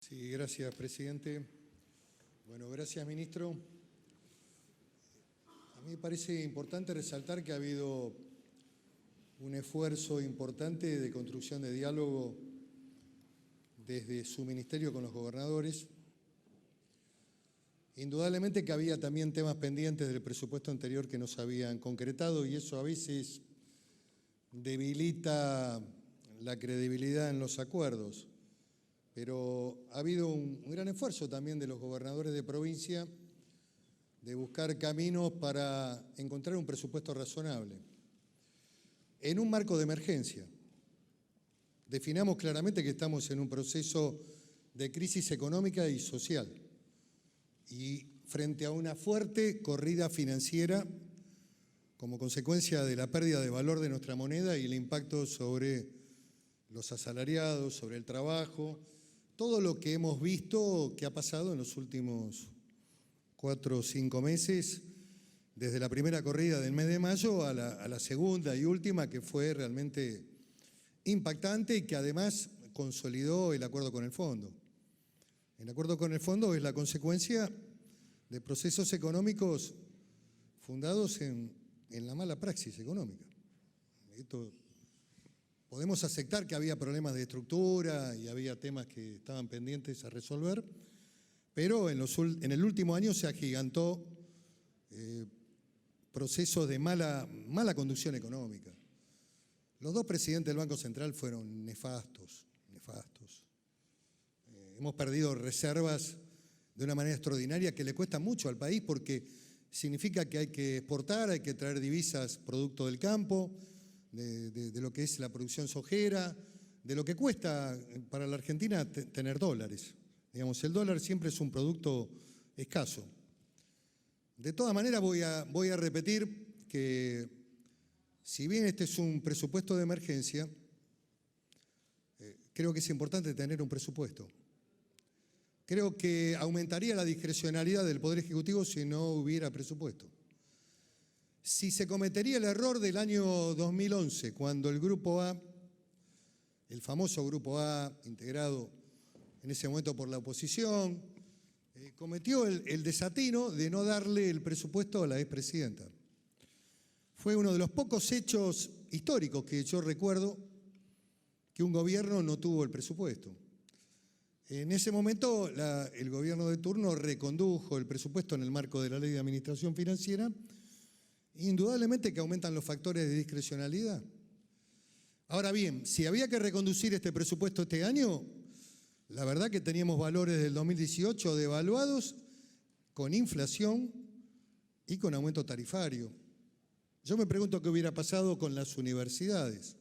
Sí, gracias, presidente. Bueno, gracias, ministro. A mí me parece importante resaltar que ha habido un esfuerzo importante de construcción de diálogo desde su ministerio con los gobernadores. Indudablemente que había también temas pendientes del presupuesto anterior que no se habían concretado y eso a veces debilita la credibilidad en los acuerdos. Pero ha habido un gran esfuerzo también de los gobernadores de provincia de buscar caminos para encontrar un presupuesto razonable. En un marco de emergencia. Definamos claramente que estamos en un proceso de crisis económica y social y frente a una fuerte corrida financiera como consecuencia de la pérdida de valor de nuestra moneda y el impacto sobre los asalariados, sobre el trabajo, todo lo que hemos visto que ha pasado en los últimos 4 o 5 meses, desde la primera corrida del mes de mayo a la segunda y última, que fue realmente impactante y que además consolidó el acuerdo con el fondo. El acuerdo con el fondo es la consecuencia de procesos económicos fundados en la mala praxis económica. Podemos aceptar que había problemas de estructura y había temas que estaban pendientes a resolver, pero en el último año se agigantó procesos de mala conducción económica. Los 2 presidentes del Banco Central fueron nefastos. Hemos perdido reservas de una manera extraordinaria que le cuesta mucho al país porque significa que hay que exportar, hay que traer divisas producto del campo, de lo que es la producción sojera, de lo que cuesta para la Argentina tener dólares. Digamos, el dólar siempre es un producto escaso. De todas maneras voy a repetir que si bien este es un presupuesto de emergencia, creo que es importante tener un presupuesto. Creo que aumentaría la discrecionalidad del Poder Ejecutivo si no hubiera presupuesto. Si se cometería el error del año 2011, cuando el Grupo A, el famoso Grupo A, integrado en ese momento por la oposición, cometió el desatino de no darle el presupuesto a la expresidenta. Fue uno de los pocos hechos históricos que yo recuerdo que un gobierno no tuvo el presupuesto. En ese momento el gobierno de turno recondujo el presupuesto en el marco de la Ley de Administración Financiera. Indudablemente que aumentan los factores de discrecionalidad. Ahora bien, si había que reconducir este presupuesto este año, la verdad que teníamos valores del 2018 devaluados con inflación y con aumento tarifario. Yo me pregunto qué hubiera pasado con las universidades,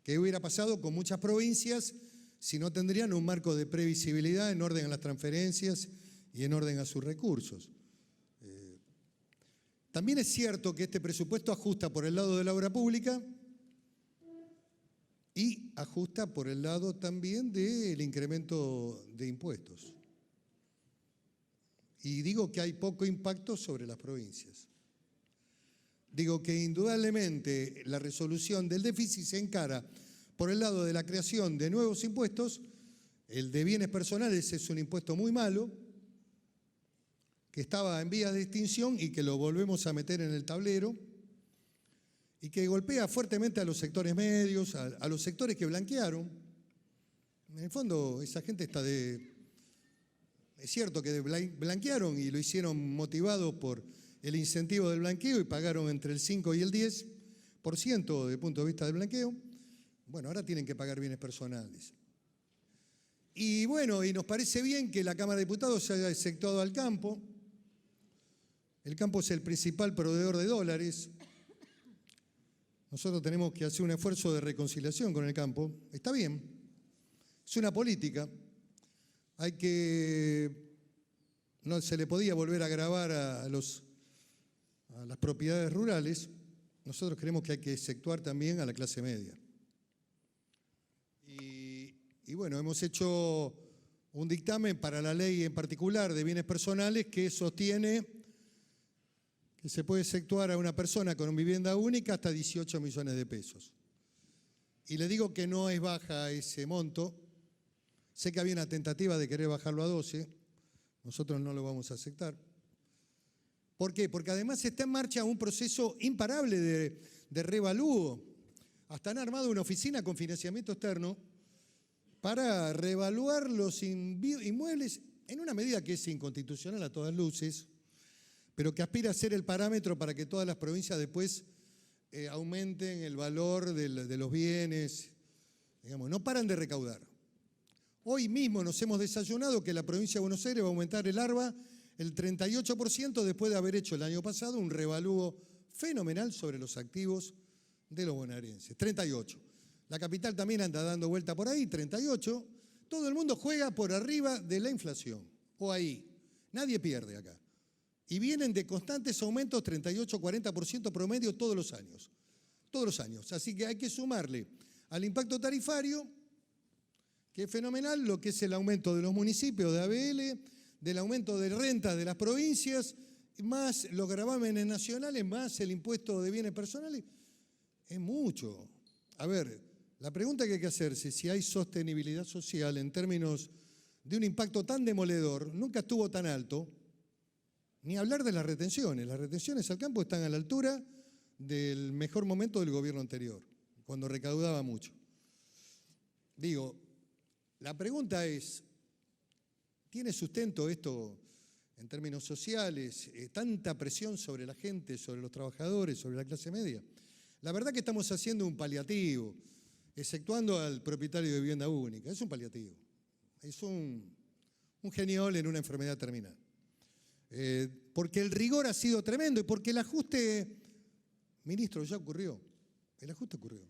qué hubiera pasado con muchas provincias si no tendrían un marco de previsibilidad en orden a las transferencias y en orden a sus recursos. También es cierto que este presupuesto ajusta por el lado de la obra pública y ajusta por el lado también del incremento de impuestos. Y digo que hay poco impacto sobre las provincias. Digo que indudablemente la resolución del déficit se encara por el lado de la creación de nuevos impuestos. El de bienes personales es un impuesto muy malo, que estaba en vías de extinción y que lo volvemos a meter en el tablero y que golpea fuertemente a los sectores medios, a los sectores que blanquearon. En el fondo, esa gente está Es cierto que blanquearon y lo hicieron motivado por el incentivo del blanqueo y pagaron entre el 5 y el 10% desde el punto de vista del blanqueo. Bueno, ahora tienen que pagar bienes personales. Y bueno, y nos parece bien que la Cámara de Diputados se haya exceptuado al campo. El campo es el principal proveedor de dólares. Nosotros tenemos que hacer un esfuerzo de reconciliación con el campo. Está bien, es una política. No se le podía volver a gravar a las propiedades rurales. Nosotros creemos que hay que exceptuar también a la clase media. Y bueno, hemos hecho un dictamen para la ley en particular de bienes personales que sostiene que se puede exceptuar a una persona con vivienda única hasta 18 millones de pesos. Y le digo que no es baja ese monto, Sé que había una tentativa de querer bajarlo a 12, nosotros no lo vamos a aceptar. ¿Por qué? Porque además está en marcha un proceso imparable de reevalúo. Hasta han armado una oficina con financiamiento externo para reevaluar los inmuebles en una medida que es inconstitucional a todas luces, pero que aspira a ser el parámetro para que todas las provincias después aumenten el valor de los bienes. Digamos, no paran de recaudar. Hoy mismo nos hemos desayunado que la provincia de Buenos Aires va a aumentar el ARBA el 38% después de haber hecho el año pasado un revalúo fenomenal sobre los activos de los bonaerenses. 38. La capital también anda dando vuelta por ahí, 38. Todo el mundo juega por arriba de la inflación, o ahí. Nadie pierde acá. Y vienen de constantes aumentos, 38, 40% promedio todos los años. Todos los años. Así que hay que sumarle al impacto tarifario, que es fenomenal, lo que es el aumento de los municipios de ABL, del aumento de rentas de las provincias, más los gravámenes nacionales, más el impuesto de bienes personales. Es mucho. A ver, la pregunta que hay que hacerse, si hay sostenibilidad social en términos de un impacto tan demoledor, nunca estuvo tan alto, ni hablar de las retenciones. Las retenciones al campo están a la altura del mejor momento del gobierno anterior, cuando recaudaba mucho. Digo, la pregunta es, ¿tiene sustento esto en términos sociales? ¿Tanta presión sobre la gente, sobre los trabajadores, sobre la clase media? La verdad que estamos haciendo un paliativo, exceptuando al propietario de vivienda única. Es un paliativo. Es un geniol en una enfermedad terminal. Porque el rigor ha sido tremendo y porque el ajuste, ministro, ya ocurrió. El ajuste ocurrió.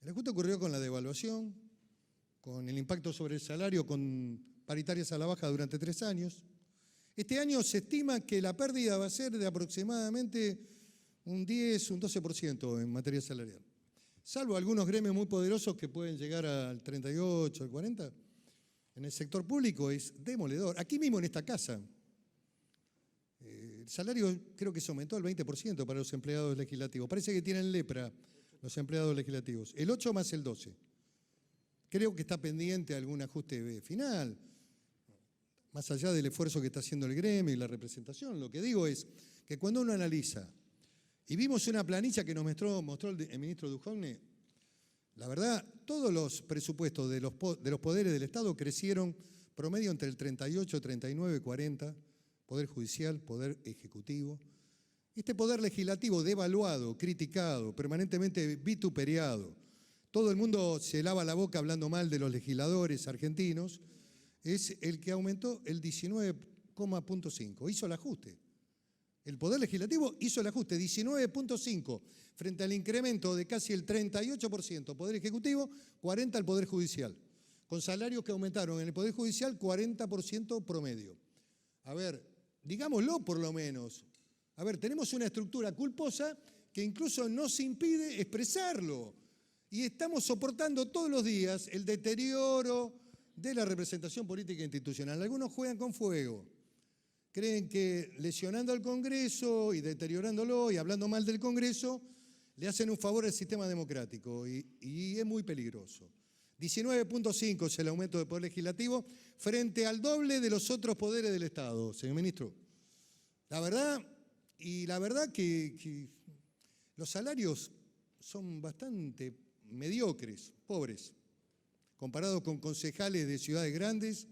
El ajuste ocurrió con la devaluación, con el impacto sobre el salario, con paritarias a la baja durante 3 años. Este año se estima que la pérdida va a ser de aproximadamente un 10, un 12% en materia salarial. Salvo algunos gremios muy poderosos que pueden llegar al 38, al 40%. En el sector público es demoledor. Aquí mismo en esta casa, el salario creo que se aumentó al 20% para los empleados legislativos. Parece que tienen lepra los empleados legislativos. El 8 más el 12. Creo que está pendiente algún ajuste final, más allá del esfuerzo que está haciendo el gremio y la representación. Lo que digo es que cuando uno analiza, y vimos una planilla que nos mostró el ministro Dujovne, la verdad, todos los presupuestos de los poderes del Estado crecieron promedio entre el 38, 39, 40, Poder Judicial, Poder Ejecutivo. Este Poder Legislativo devaluado, criticado, permanentemente vituperiado, todo el mundo se lava la boca hablando mal de los legisladores argentinos, es el que aumentó el 19,5. Hizo el ajuste. El Poder Legislativo hizo el ajuste, 19,5, frente al incremento de casi el 38% Poder Ejecutivo, 40% al Poder Judicial, con salarios que aumentaron en el Poder Judicial 40% promedio. A ver, digámoslo por lo menos. A ver, tenemos una estructura culposa que incluso nos impide expresarlo. Y estamos soportando todos los días el deterioro de la representación política e institucional. Algunos juegan con fuego. Creen que lesionando al Congreso y deteriorándolo y hablando mal del Congreso, le hacen un favor al sistema democrático y es muy peligroso. 19,5 es el aumento del Poder Legislativo frente al doble de los otros poderes del Estado, señor ministro. La verdad que los salarios son bastante mediocres, pobres, comparado con concejales de ciudades grandes,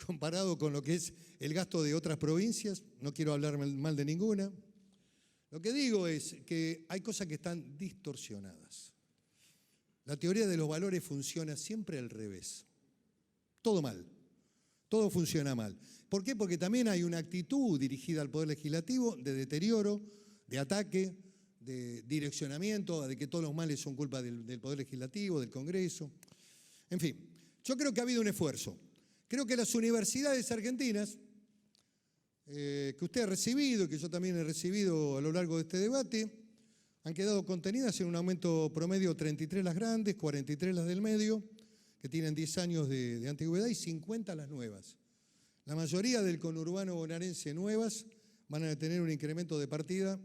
comparado con lo que es el gasto de otras provincias. No quiero hablar mal de ninguna. Lo que digo es que hay cosas que están distorsionadas. La teoría de los valores funciona siempre al revés. Todo mal. Todo funciona mal. ¿Por qué? Porque también hay una actitud dirigida al Poder Legislativo de deterioro, de ataque, de direccionamiento, de que todos los males son culpa del Poder Legislativo, del Congreso. En fin, yo creo que ha habido un esfuerzo. Creo que las universidades argentinas, que usted ha recibido y que yo también he recibido a lo largo de este debate, han quedado contenidas en un aumento promedio 33 las grandes, 43 las del medio, que tienen 10 años de antigüedad, y 50 las nuevas. La mayoría del conurbano bonaerense nuevas van a tener un incremento de partida.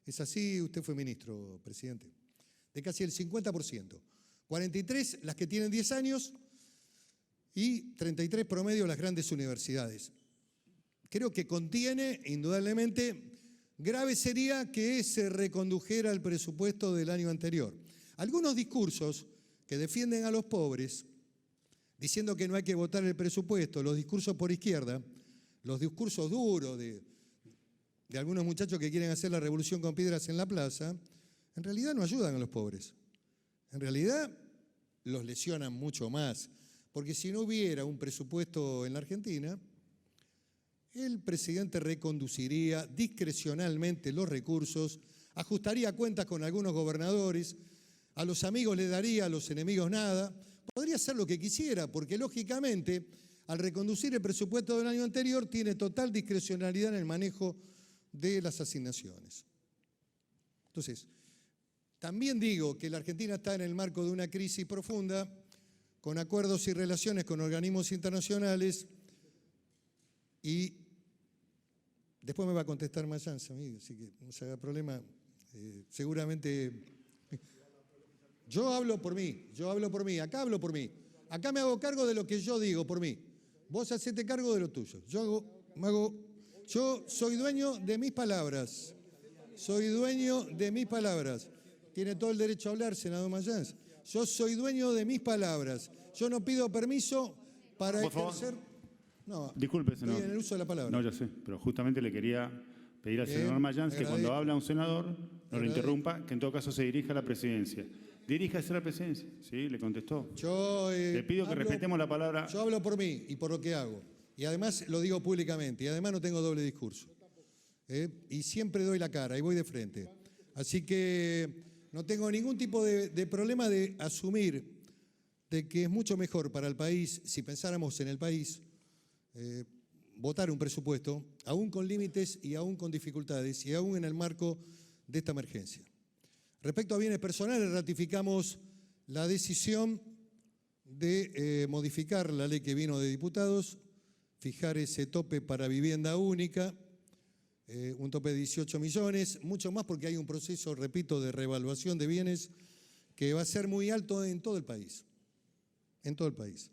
Es así, usted fue ministro, presidente, de casi el 50%. 43 las que tienen 10 años y 33 promedio las grandes universidades. Creo que contiene, indudablemente, grave sería que se recondujera el presupuesto del año anterior. Algunos discursos que defienden a los pobres, diciendo que no hay que votar el presupuesto, los discursos por izquierda, los discursos duros de algunos muchachos que quieren hacer la revolución con piedras en la plaza, en realidad no ayudan a los pobres. En realidad los lesionan mucho más, porque si no hubiera un presupuesto en la Argentina, el presidente reconduciría discrecionalmente los recursos, ajustaría cuentas con algunos gobernadores, a los amigos le daría, a los enemigos nada. Podría hacer lo que quisiera, porque lógicamente, al reconducir el presupuesto del año anterior, tiene total discrecionalidad en el manejo de las asignaciones. Entonces, también digo que la Argentina está en el marco de una crisis profunda, con acuerdos y relaciones con organismos internacionales, y después me va a contestar Mayans, amigo, así que no se haga problema. Seguramente, yo hablo por mí, acá hablo por mí. Acá me hago cargo de lo que yo digo por mí. Vos hacete cargo de lo tuyo. Yo soy dueño de mis palabras. Soy dueño de mis palabras. Tiene todo el derecho a hablar, senador Mayans. Yo soy dueño de mis palabras. Yo no pido permiso para ejercer... No, disculpe, senador. En el uso de la palabra. No, ya sé, pero justamente le quería pedir al senador Mayans que cuando habla un senador no lo interrumpa, que en todo caso se dirija a la presidencia. Diríjase a la presidencia. Sí, le contestó. Le pido que respetemos la palabra. Yo hablo por mí y por lo que hago. Y además lo digo públicamente. Y además no tengo doble discurso. Y siempre doy la cara y voy de frente. Así que no tengo ningún tipo de problema de asumir de que es mucho mejor para el país, si pensáramos en el país, votar un presupuesto, aún con límites y aún con dificultades, y aún en el marco de esta emergencia. Respecto a bienes personales, ratificamos la decisión de modificar la ley que vino de diputados, fijar ese tope para vivienda única, un tope de 18 millones, mucho más porque hay un proceso, repito, de reevaluación de bienes que va a ser muy alto en todo el país. En todo el país.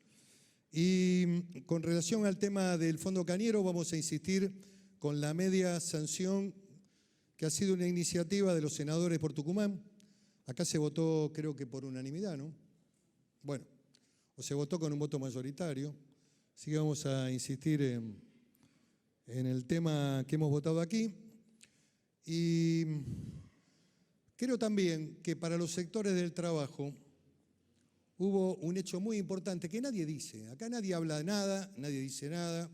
Y con relación al tema del Fondo Cañero, vamos a insistir con la media sanción que ha sido una iniciativa de los senadores por Tucumán. Acá se votó, creo que por unanimidad, ¿no? Bueno, o se votó con un voto mayoritario. Así que vamos a insistir en el tema que hemos votado aquí. Y creo también que para los sectores del trabajo hubo un hecho muy importante que nadie dice. Acá nadie habla de nada, nadie dice nada,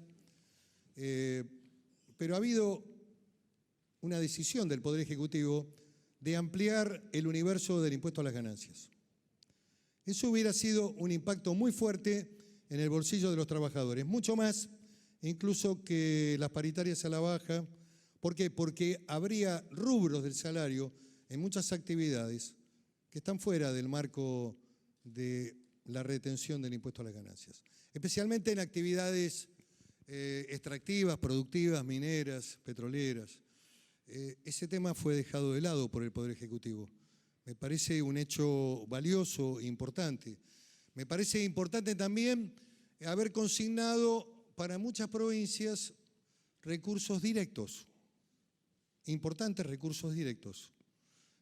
pero ha habido una decisión del Poder Ejecutivo de ampliar el universo del impuesto a las ganancias. Eso hubiera sido un impacto muy fuerte en el bolsillo de los trabajadores, mucho más incluso que las paritarias a la baja. ¿Por qué? Porque habría rubros del salario en muchas actividades que están fuera del marco de la retención del impuesto a las ganancias, especialmente en actividades extractivas, productivas, mineras, petroleras. Ese tema fue dejado de lado por el Poder Ejecutivo. Me parece un hecho valioso e importante. Me parece importante también haber consignado para muchas provincias recursos directos, importantes recursos directos,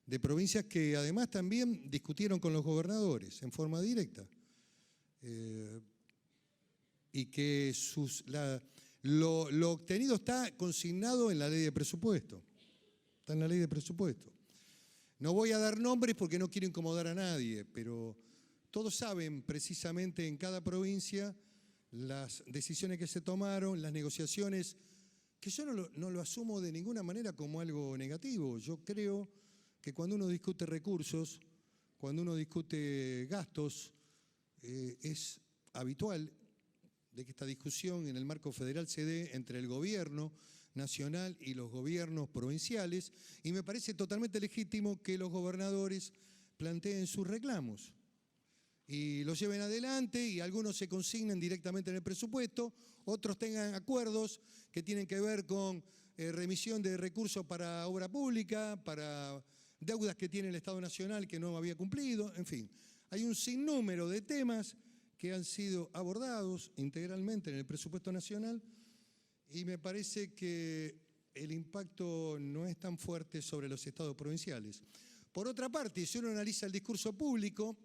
de provincias que además también discutieron con los gobernadores en forma directa y que lo obtenido está consignado en la ley de presupuesto. Está en la ley de presupuesto. No voy a dar nombres porque no quiero incomodar a nadie, pero todos saben precisamente en cada provincia las decisiones que se tomaron, las negociaciones, que yo no lo asumo de ninguna manera como algo negativo. Yo creo que cuando uno discute recursos, cuando uno discute gastos, es habitual de que esta discusión en el marco federal se dé entre el gobierno nacional y los gobiernos provinciales, y me parece totalmente legítimo que los gobernadores planteen sus reclamos y los lleven adelante, y algunos se consignen directamente en el presupuesto, otros tengan acuerdos que tienen que ver con remisión de recursos para obra pública, para deudas que tiene el Estado Nacional que no había cumplido, en fin. Hay un sinnúmero de temas que han sido abordados integralmente en el presupuesto nacional y me parece que el impacto no es tan fuerte sobre los estados provinciales. Por otra parte, si uno analiza el discurso público,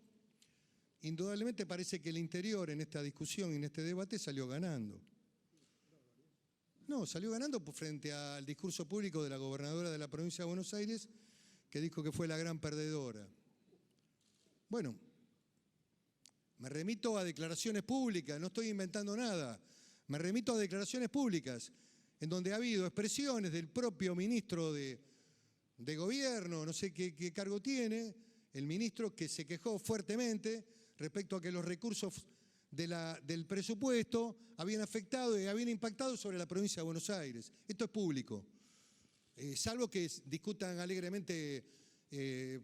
indudablemente parece que el interior en esta discusión y en este debate salió ganando. No, salió ganando frente al discurso público de la gobernadora de la provincia de Buenos Aires, que dijo que fue la gran perdedora. Bueno, me remito a declaraciones públicas, no estoy inventando nada, me remito a declaraciones públicas en donde ha habido expresiones del propio ministro de Gobierno, no sé qué cargo tiene, el ministro que se quejó fuertemente respecto a que los recursos del presupuesto habían afectado y habían impactado sobre la provincia de Buenos Aires. Esto es público, salvo que discutan alegremente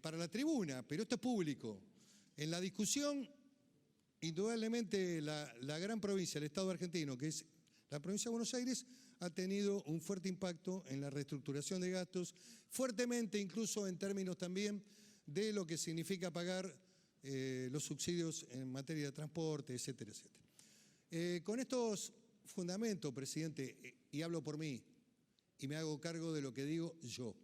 para la tribuna, pero esto es público. En la discusión, indudablemente la gran provincia, el Estado argentino, que es la provincia de Buenos Aires, ha tenido un fuerte impacto en la reestructuración de gastos, fuertemente incluso en términos también de lo que significa pagar los subsidios en materia de transporte, etcétera, etcétera. Con estos fundamentos, presidente, y hablo por mí, y me hago cargo de lo que digo yo.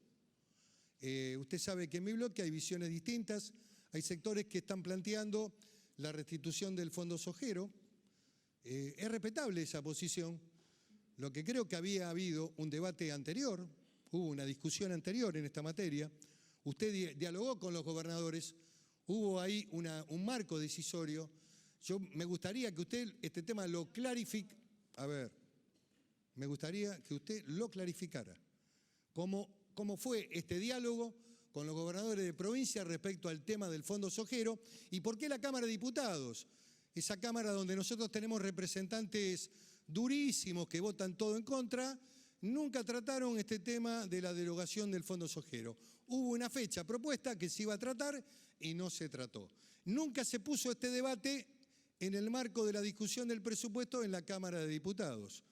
Usted sabe que en mi bloque hay visiones distintas, hay sectores que están planteando la restitución del fondo sojero. Es respetable esa posición. Lo que creo que había habido un debate anterior, hubo una discusión anterior en esta materia, usted dialogó con los gobernadores, hubo ahí un marco decisorio. Yo me gustaría que usted este tema lo clarifique. A ver, me gustaría que usted lo clarificara. ¿Cómo fue este diálogo con los gobernadores de provincia respecto al tema del fondo sojero? ¿Y por qué la Cámara de Diputados? Esa Cámara donde nosotros tenemos representantes durísimos que votan todo en contra, nunca trataron este tema de la derogación del fondo sojero. Hubo una fecha propuesta que se iba a tratar y no se trató. Nunca se puso este debate en el marco de la discusión del presupuesto en la Cámara de Diputados.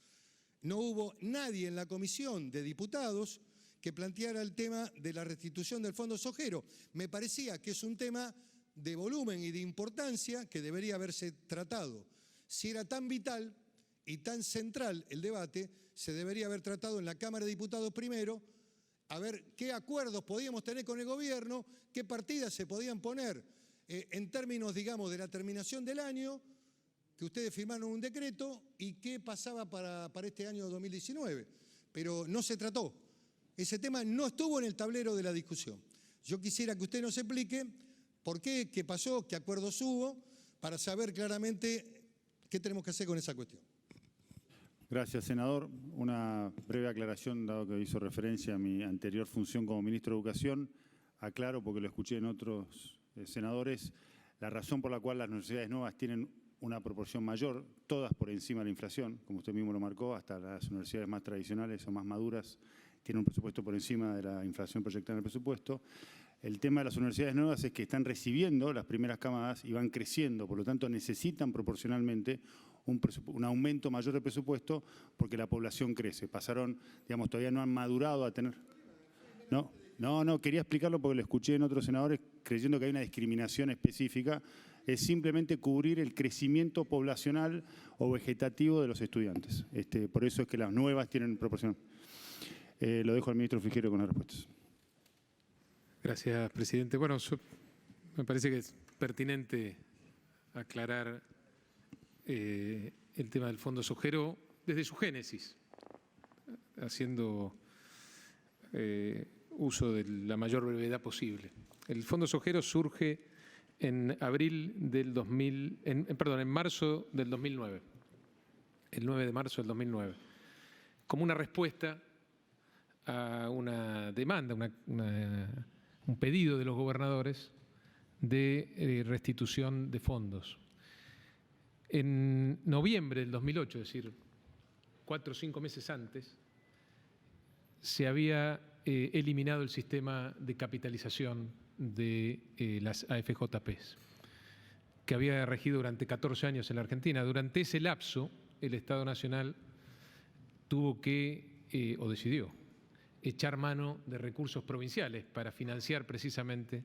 No hubo nadie en la Comisión de Diputados que planteara el tema de la restitución del fondo sojero. Me parecía que es un tema de volumen y de importancia que debería haberse tratado. Si era tan vital y tan central el debate, se debería haber tratado en la Cámara de Diputados primero, a ver qué acuerdos podíamos tener con el gobierno, qué partidas se podían poner en términos, digamos, de la terminación del año, que ustedes firmaron un decreto, y qué pasaba para este año 2019. Pero no se trató. Ese tema no estuvo en el tablero de la discusión. Yo quisiera que usted nos explique por qué, qué pasó, qué acuerdos hubo, para saber claramente qué tenemos que hacer con esa cuestión. Gracias, senador. Una breve aclaración, dado que hizo referencia a mi anterior función como ministro de Educación. Aclaro, porque lo escuché en otros senadores, la razón por la cual las universidades nuevas tienen una proporción mayor, todas por encima de la inflación, como usted mismo lo marcó, hasta las universidades más tradicionales o más maduras tienen un presupuesto por encima de la inflación proyectada en el presupuesto. El tema de las universidades nuevas es que están recibiendo las primeras camadas y van creciendo, por lo tanto necesitan proporcionalmente un aumento mayor de presupuesto porque la población crece. Pasaron, digamos, todavía no han madurado a tener... No, quería explicarlo porque lo escuché en otros senadores creyendo que hay una discriminación específica. Es simplemente cubrir el crecimiento poblacional o vegetativo de los estudiantes. Por eso es que las nuevas tienen proporción. Lo dejo al ministro Frigerio con las respuestas. Gracias, presidente. Bueno, me parece que es pertinente aclarar el tema del fondo sojero desde su génesis, haciendo uso de la mayor brevedad posible. El fondo sojero surge en marzo del 2009, el 9 de marzo del 2009, como una respuesta a una demanda, un pedido de los gobernadores de restitución de fondos. En noviembre del 2008, es decir, 4 o 5 meses antes, se había eliminado el sistema de capitalización de las AFJPs, que había regido durante 14 años en la Argentina. Durante ese lapso, el Estado Nacional tuvo que, o decidió, echar mano de recursos provinciales para financiar precisamente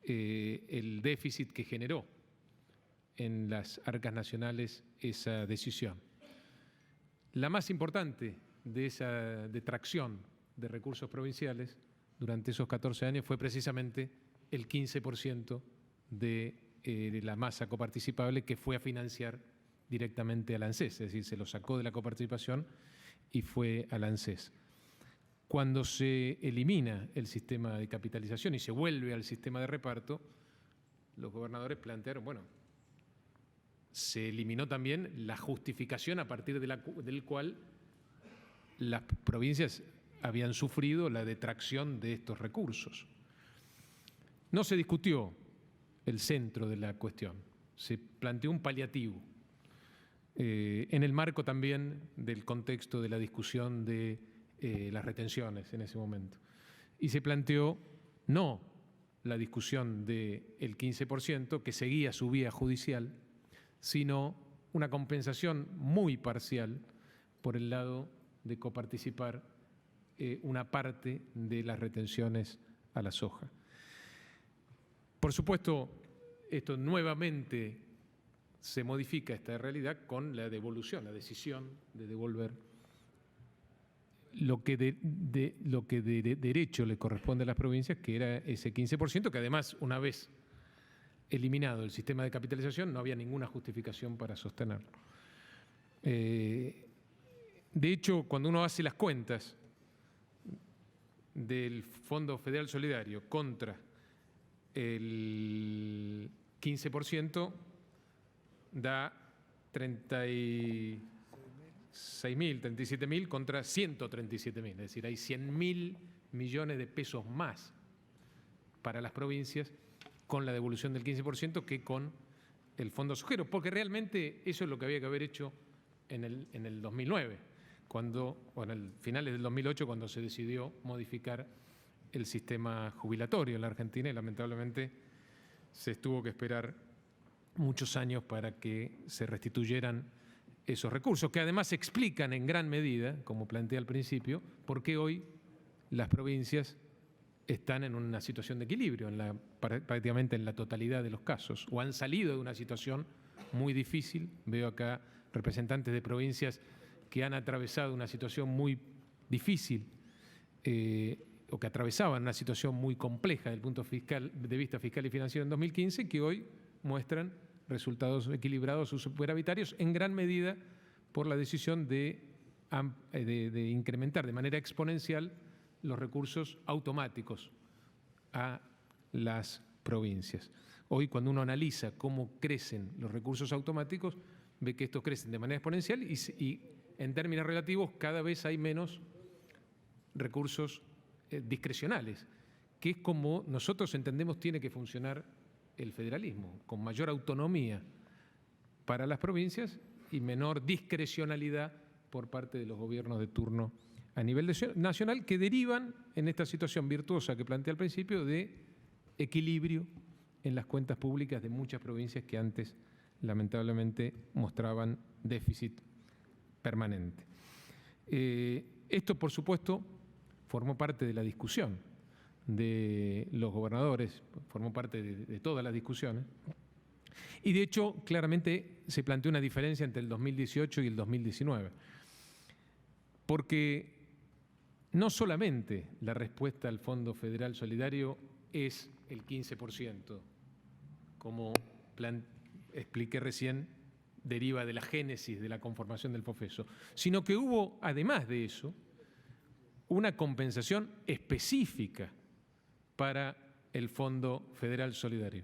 el déficit que generó en las arcas nacionales esa decisión. La más importante de esa detracción de recursos provinciales durante esos 14 años fue precisamente el 15% de la masa coparticipable que fue a financiar directamente al ANSES, es decir, se lo sacó de la coparticipación y fue al ANSES. Cuando se elimina el sistema de capitalización y se vuelve al sistema de reparto, los gobernadores plantearon, bueno, se eliminó también la justificación a partir del cual las provincias habían sufrido la detracción de estos recursos. No se discutió el centro de la cuestión, se planteó un paliativo, en el marco también del contexto de la discusión de las retenciones en ese momento. Y se planteó no la discusión del 15%, que seguía su vía judicial, sino una compensación muy parcial por el lado de coparticipar una parte de las retenciones a la soja. Por supuesto, esto nuevamente se modifica esta realidad con la devolución, la decisión de devolver lo que de derecho le corresponde a las provincias, que era ese 15%, que además, una vez eliminado el sistema de capitalización, no había ninguna justificación para sostenerlo. De hecho, cuando uno hace las cuentas del Fondo Federal Solidario contra el 15%, da 37.000 contra 137.000, es decir, hay 100.000 millones de pesos más para las provincias con la devolución del 15% que con el Fondo Sojero, porque realmente eso es lo que había que haber hecho en el 2009, o en el finales del 2008, cuando se decidió modificar el sistema jubilatorio en la Argentina, y lamentablemente se tuvo que esperar muchos años para que se restituyeran esos recursos, que además explican en gran medida, como planteé al principio, por qué hoy las provincias están en una situación de equilibrio, prácticamente en la totalidad de los casos, o han salido de una situación muy difícil. Veo acá representantes de provincias que han atravesado una situación muy difícil, o que atravesaban una situación muy compleja desde el punto de vista fiscal y financiero en 2015, que hoy muestran resultados equilibrados o superavitarios, en gran medida por la decisión de incrementar de manera exponencial los recursos automáticos a las provincias. Hoy, cuando uno analiza cómo crecen los recursos automáticos, ve que estos crecen de manera exponencial y en términos relativos cada vez hay menos recursos discrecionales, que es como nosotros entendemos tiene que funcionar el federalismo, con mayor autonomía para las provincias y menor discrecionalidad por parte de los gobiernos de turno a nivel nacional, que derivan en esta situación virtuosa que planteé al principio de equilibrio en las cuentas públicas de muchas provincias que antes lamentablemente mostraban déficit permanente. Esto, por supuesto, formó parte de la discusión de los gobernadores, formó parte de todas las discusiones, y de hecho claramente se planteó una diferencia entre el 2018 y el 2019, porque no solamente la respuesta al Fondo Federal Solidario es el 15%, como expliqué recién, deriva de la génesis de la conformación del FOFESO, sino que hubo, además de eso, una compensación específica para el Fondo Federal Solidario.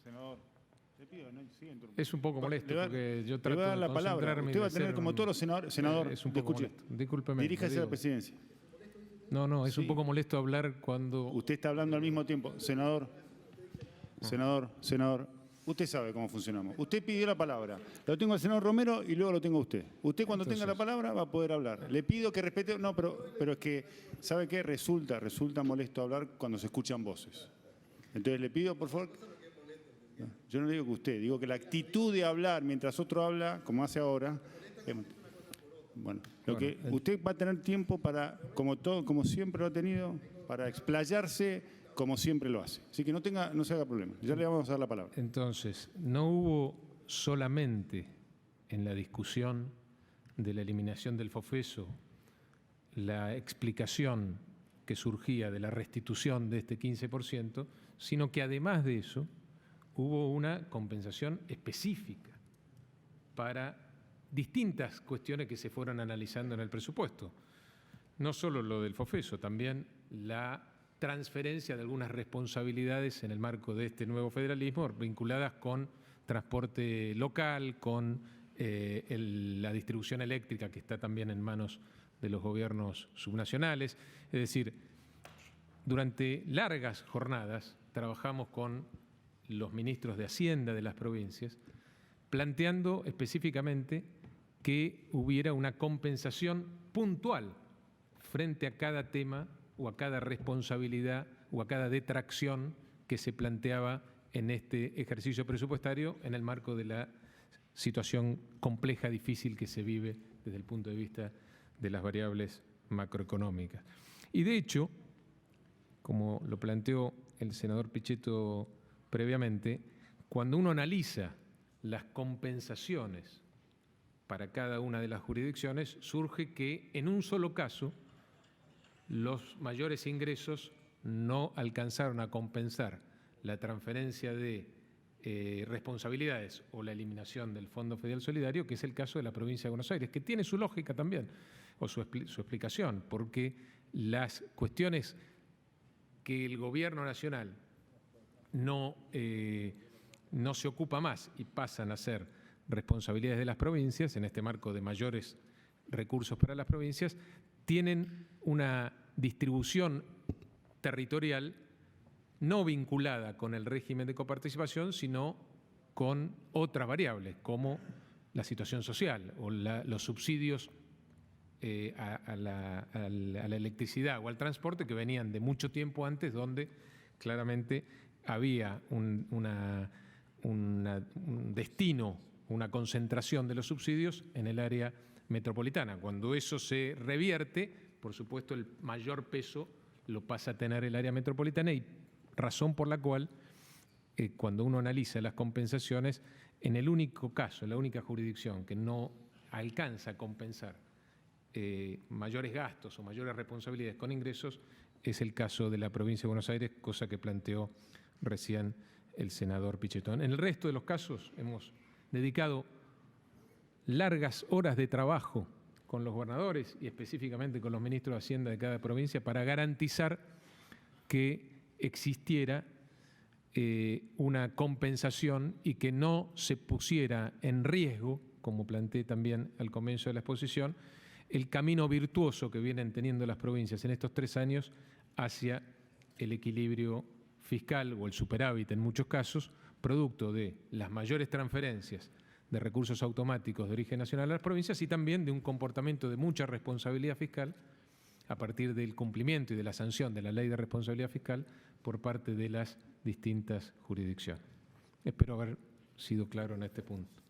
Senador, le pido, no siga interrumpiendo. Es un poco molesto porque yo trato le voy a dar de la palabra. concentrarme. Usted va a tener, como todos los senadores, senador, es un poco escuche, molesto. Discúlpeme. diríjase a la presidencia. No, es Sí. un poco molesto hablar cuando... Usted está hablando al mismo tiempo. Senador, usted sabe cómo funcionamos. Usted pidió la palabra. Lo tengo al senador Romero y luego lo tengo a usted. Usted cuando tenga la palabra va a poder hablar. Le pido que respete... No, pero es que, ¿sabe qué? Resulta molesto hablar cuando se escuchan voces. Entonces le pido, por favor... No, yo no le digo que usted, digo que la actitud de hablar mientras otro habla, como hace ahora... Bueno, usted va a tener tiempo para, como siempre lo ha tenido, para explayarse como siempre lo hace. Así que no se haga problema. Ya le vamos a dar la palabra. Entonces, no hubo solamente en la discusión de la eliminación del FOFESO la explicación que surgía de la restitución de este 15%, sino que además de eso hubo una compensación específica para distintas cuestiones que se fueron analizando en el presupuesto. No solo lo del FOFESO, también la transferencia de algunas responsabilidades en el marco de este nuevo federalismo vinculadas con transporte local, con la distribución eléctrica que está también en manos de los gobiernos subnacionales. Es decir, durante largas jornadas trabajamos con los ministros de Hacienda de las provincias, planteando específicamente que hubiera una compensación puntual frente a cada tema o a cada responsabilidad o a cada detracción que se planteaba en este ejercicio presupuestario en el marco de la situación compleja, difícil que se vive desde el punto de vista de las variables macroeconómicas. Y de hecho, como lo planteó el senador Pichetto previamente, cuando uno analiza las compensaciones para cada una de las jurisdicciones, surge que en un solo caso los mayores ingresos no alcanzaron a compensar la transferencia de responsabilidades o la eliminación del Fondo Federal Solidario, que es el caso de la provincia de Buenos Aires, que tiene su lógica también, o su explicación, porque las cuestiones que el gobierno nacional no se ocupa más y pasan a ser responsabilidades de las provincias, en este marco de mayores recursos para las provincias, tienen una distribución territorial no vinculada con el régimen de coparticipación, sino con otras variables, como la situación social o los subsidios a la electricidad o al transporte que venían de mucho tiempo antes, donde claramente había un destino, una concentración de los subsidios en el área metropolitana. Cuando eso se revierte, por supuesto, el mayor peso lo pasa a tener el área metropolitana, y razón por la cual, cuando uno analiza las compensaciones, en el único caso, en la única jurisdicción que no alcanza a compensar mayores gastos o mayores responsabilidades con ingresos, es el caso de la provincia de Buenos Aires, cosa que planteó recién el senador Pichetto. En el resto de los casos hemos dedicado largas horas de trabajo con los gobernadores y específicamente con los ministros de Hacienda de cada provincia para garantizar que existiera una compensación y que no se pusiera en riesgo, como planteé también al comienzo de la exposición, el camino virtuoso que vienen teniendo las provincias en estos 3 años hacia el equilibrio fiscal o el superávit en muchos casos, producto de las mayores transferencias de recursos automáticos de origen nacional a las provincias y también de un comportamiento de mucha responsabilidad fiscal a partir del cumplimiento y de la sanción de la Ley de Responsabilidad Fiscal por parte de las distintas jurisdicciones. Espero haber sido claro en este punto.